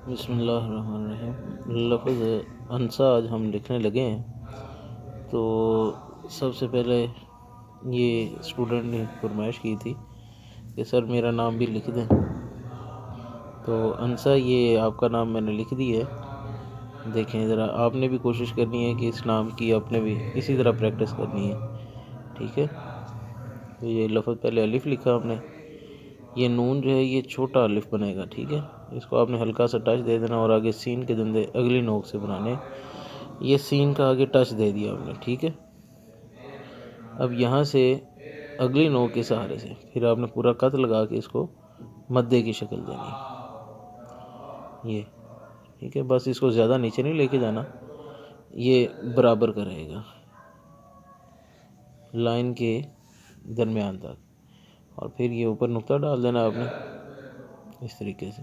بسم اللہ الرحمن الرحیم۔ لفظ انسا آج ہم لکھنے لگے ہیں، تو سب سے پہلے یہ اسٹوڈنٹ نے فرمائش کی تھی کہ سر میرا نام بھی لکھ دیں، تو انسا یہ آپ کا نام میں نے لکھ دی ہے۔ دیکھیں ذرا، آپ نے بھی کوشش کرنی ہے کہ اس نام کی آپ نے بھی اسی طرح پریکٹس کرنی ہے، ٹھیک ہے۔ تو یہ لفظ پہلے الف لکھا ہم نے، یہ نون جو ہے یہ چھوٹا الف بنے گا، ٹھیک ہے۔ اس کو آپ نے ہلکا سا ٹچ دے دینا اور آگے سین کے دندے اگلی نوک سے بنانے، یہ سین کا آگے ٹچ دے دیا ہم نے، ٹھیک ہے۔ اب یہاں سے اگلی نوک کے سہارے سے پھر آپ نے پورا قط لگا کے اس کو مدے کی شکل دینی، یہ ٹھیک ہے۔ بس اس کو زیادہ نیچے نہیں لے کے جانا، یہ برابر کا رہے گا لائن کے درمیان تک، اور پھر یہ اوپر نقطہ ڈال دینا آپ نے اس طریقے سے،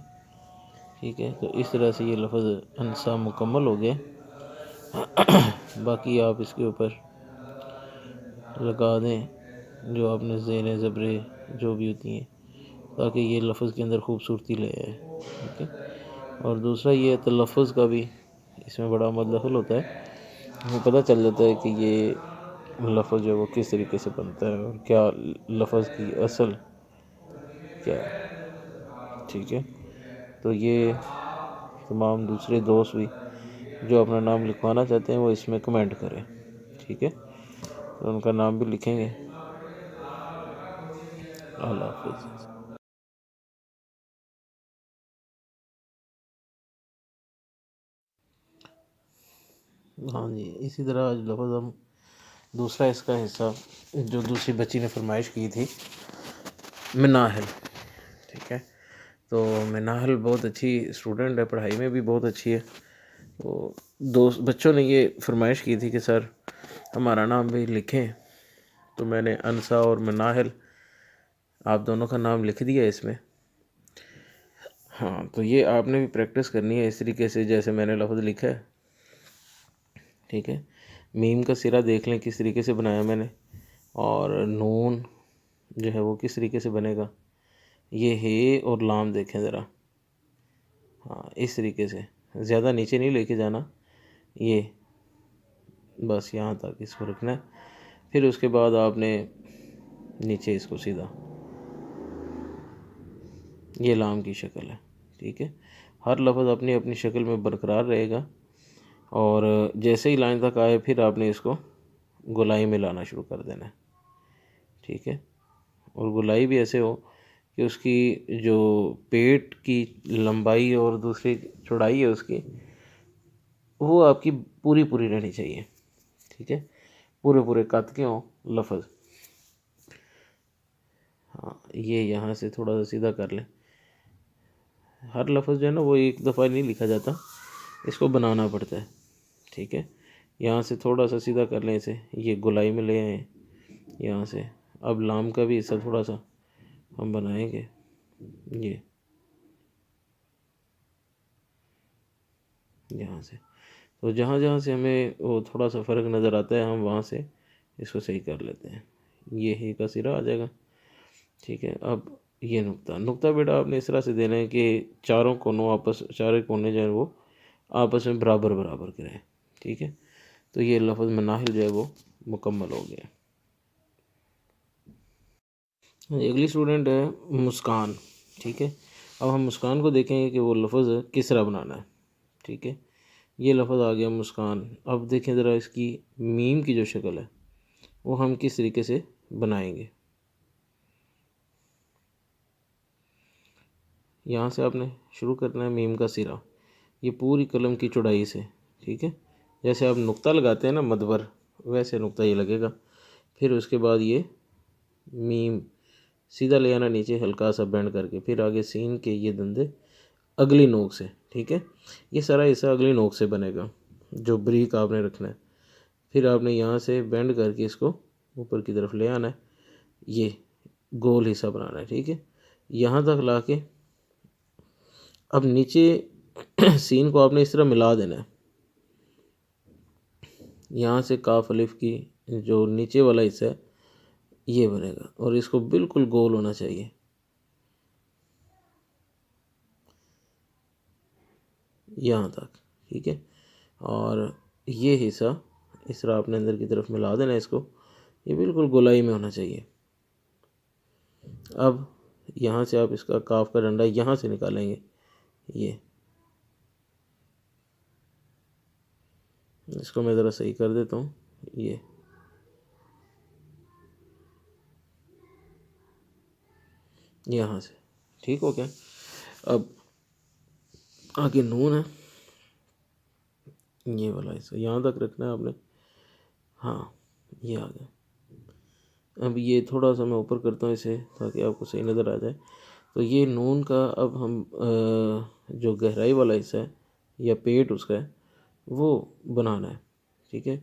ٹھیک ہے۔ تو اس طرح سے یہ لفظ انسا مکمل ہو گیا۔ باقی آپ اس کے اوپر لگا دیں جو آپ نے زیریں زبریں جو بھی ہوتی ہیں، تاکہ یہ لفظ کے اندر خوبصورتی لے آئے، ٹھیک ہے۔ اور دوسرا یہ تلفظ کا بھی اس میں بڑا مدخل ہوتا ہے، ہمیں پتہ چل جاتا ہے کہ یہ لفظ جو ہے وہ کس طریقے سے بنتا ہے اور کیا لفظ کی اصل کیا ہے، ٹھیک ہے۔ تو یہ تمام دوسرے دوست بھی جو اپنا نام لکھوانا چاہتے ہیں وہ اس میں کمنٹ کریں، ٹھیک ہے۔ تو ان کا نام بھی لکھیں گے۔ اللہ حافظ۔ ہاں جی، اسی طرح آج لفظ ہم دوسرا اس کا حصہ جو دوسری بچی نے فرمائش کی تھی، مناحل، ٹھیک ہے۔ تو مناحل بہت اچھی اسٹوڈنٹ ہے، پڑھائی میں بھی بہت اچھی ہے۔ تو بچوں نے یہ فرمائش کی تھی کہ سر ہمارا نام بھی لکھیں، تو میں نے انسا اور مناحل آپ دونوں کا نام لکھ دیا اس میں۔ ہاں، تو یہ آپ نے بھی پریکٹس کرنی ہے اس طریقے سے جیسے میں نے لفظ لکھا ہے، ٹھیک ہے۔ میم کا سرا دیکھ لیں کس طریقے سے بنایا میں نے، اور نون جو ہے وہ کس طریقے سے بنے گا، یہ ہے اور لام دیکھیں ذرا، ہاں اس طریقے سے زیادہ نیچے نہیں لے کے جانا، یہ بس یہاں تک اس کو رکھنا ہے۔ پھر اس کے بعد آپ نے نیچے اس کو سیدھا، یہ لام کی شکل ہے، ٹھیک ہے۔ ہر لفظ اپنی اپنی شکل میں برقرار رہے گا، اور جیسے ہی لائن تک آئے پھر آپ نے اس کو گولائی میں لانا شروع کر دینا ہے، ٹھیک ہے۔ اور گولائی بھی ایسے ہو کہ اس کی جو پیٹ کی لمبائی اور دوسری چوڑائی ہے اس کی، وہ آپ کی پوری پوری رہنی چاہیے، ٹھیک ہے۔ پورے پورے قد کے ہوں لفظ، ہاں یہ یہاں سے تھوڑا سا سیدھا کر لیں۔ ہر لفظ جو ہے نا وہ ایک دفعہ نہیں لکھا جاتا، اس کو بنانا پڑتا ہے، ٹھیک ہے۔ یہاں سے تھوڑا سا سیدھا کر لیں اسے، یہ گولائی میں لے آئیں یہاں سے۔ اب لام کا بھی حصہ تھوڑا سا ہم بنائیں گے، یہ یہاں سے، تو جہاں جہاں سے ہمیں وہ تھوڑا سا فرق نظر آتا ہے ہم وہاں سے اس کو صحیح کر لیتے ہیں، یہ ہی کا سرا آ جائے گا، ٹھیک ہے۔ اب یہ نقطہ بیٹا آپ نے اس طرح سے دینا ہے کہ چاروں کونے جو ہیں وہ آپس میں برابر برابر کے رہیں، ٹھیک ہے۔ تو یہ لفظ مناحل جو ہے وہ مکمل ہو گیا۔ اگلی اسٹوڈنٹ ہے مسکان، ٹھیک ہے۔ اب ہم مسکان کو دیکھیں گے کہ وہ لفظ کس طرح بنانا ہے، ٹھیک ہے۔ یہ لفظ آ گیا مسکان۔ اب دیکھیں ذرا اس کی میم کی جو شکل ہے وہ ہم کس طریقے سے بنائیں گے۔ یہاں سے آپ نے شروع کرنا ہے میم کا سرا، یہ پوری قلم کی چوڑائی سے، ٹھیک ہے۔ جیسے آپ نقطہ لگاتے ہیں نا مدور، ویسے نقطہ یہ لگے گا۔ پھر اس کے بعد یہ میم سیدھا لے آنا نیچے ہلکا سا بینڈ کر کے، پھر آگے سین کے یہ دندے اگلی نوک سے، ٹھیک ہے۔ یہ سارا حصہ اگلی نوک سے بنے گا جو بریک آپ نے رکھنا ہے۔ پھر آپ نے یہاں سے بینڈ کر کے اس کو اوپر کی طرف لے آنا ہے، یہ گول حصہ بنانا ہے، ٹھیک ہے۔ یہاں تک لا کے اب نیچے سین کو آپ نے اس طرح ملا دینا ہے، یہاں سے کاف الف کی جو نیچے والا حصہ ہے یہ بنے گا، اور اس کو بالکل گول ہونا چاہیے، یہاں تک، ٹھیک ہے. اور یہ حصہ اس طرح آپ نے اندر کی طرف ملا دینا اس کو. یہ بالکل گولائی میں ہونا چاہیے. اب یہاں سے آپ اس کا کاف کا ڈنڈا یہاں سے نکالیں گے. یہ اس کو میں ذرا صحیح کر دیتا ہوں. یہ یہاں سے ٹھیک ہو گیا. اب آگے نون ہے، یہ والا حصہ یہاں تک رکھنا ہے آپ نے. ہاں یہ آ گیا. اب یہ تھوڑا سا میں اوپر کرتا ہوں اسے تاکہ آپ کو صحیح نظر آ جائے. تو یہ نون کا اب ہم جو گہرائی والا حصہ ہے یا پیٹ اس کا ہے وہ بنانا ہے. ٹھیک ہے.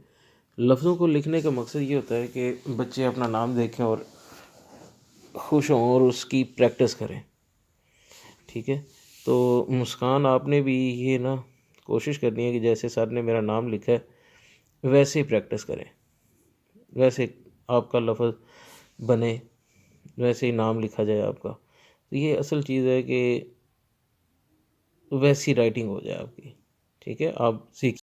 لفظوں کو لکھنے کا مقصد یہ ہوتا ہے کہ بچے اپنا نام دیکھیں اور خوش ہوں اور اس کی پریکٹس کریں. ٹھیک ہے. تو مسکان آپ نے بھی یہ نا کوشش کرنی ہے کہ جیسے سر نے میرا نام لکھا ہے ویسے ہی پریکٹس کریں، ویسے آپ کا لفظ بنے، ویسے ہی نام لکھا جائے آپ کا. تو یہ اصل چیز ہے کہ ویسی رائٹنگ ہو جائے آپ کی. ٹھیک ہے. آپ سیکھ